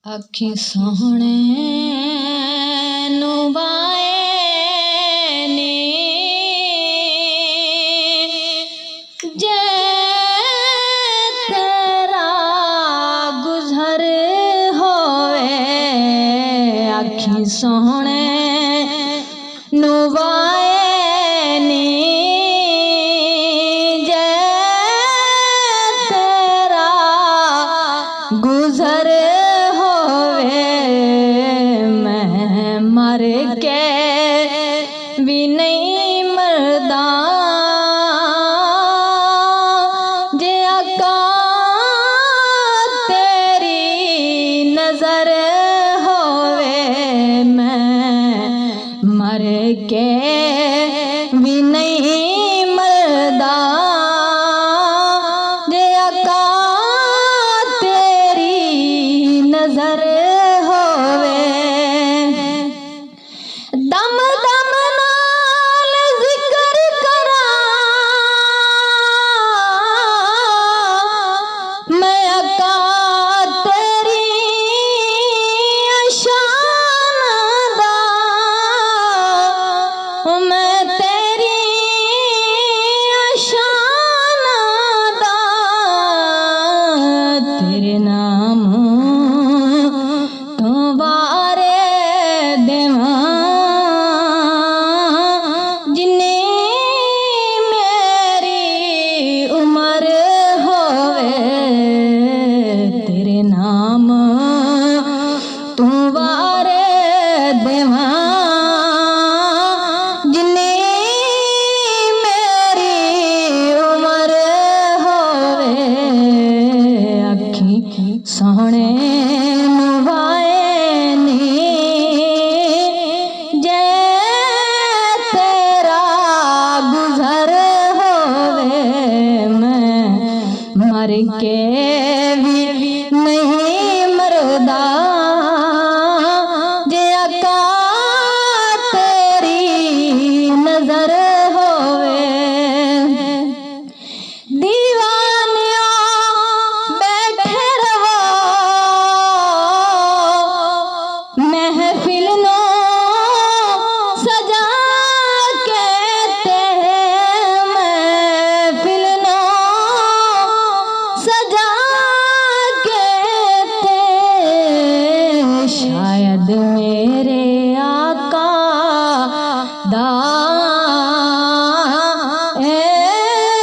अखी सोहणे नुबाए नी जे तेरा गुजर होवे। अखी सोहणे नुबाए नी जे तेरा गुजर मर के भी नहीं मरदा जे आका तेरी नजर होवे। मैं मर के भी नहीं मरदा जे आका तेरी नजर होवे। दम दम नाल जिक्र करा मैं आका तेरी शान दा। मैं तेरी शान दा तेरे नाम तो बारे देवा तू वारे देवा जिन्नी मेरी उम्र होवे। अखी सोहणे नुबाए नी जे तेरा गुजर होवे। मैं मर के भी नहीं मरदा जे आका तेरी नजर होवे। दीवानिया बैठे रहो महफिल नो सजा के महफिल नो सजा शायद मेरे आका दा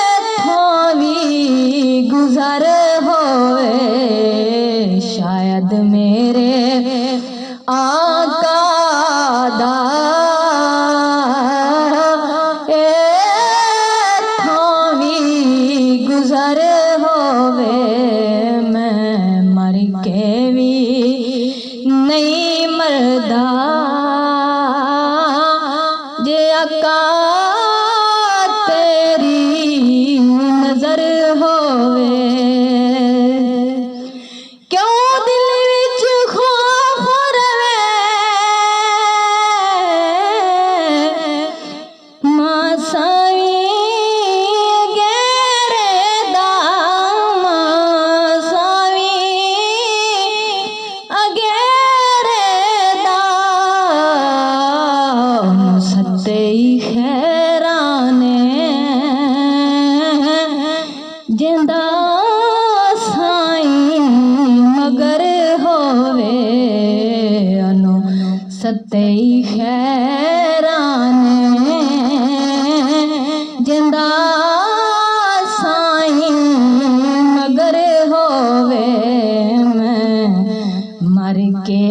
इत्थों भी गुजर होवे। शायद मेरे आका दा इत्थों भी गुजर होवे। मैं मर के भी नहीं मरदा जे आका तेरी नजर होवे। क्यों दिल विच खौफ रवे मासावी जिंदा साईं मगर होवे। अनु सत्ते खैराने जिंदा साईं मगर होवे। मैं मर के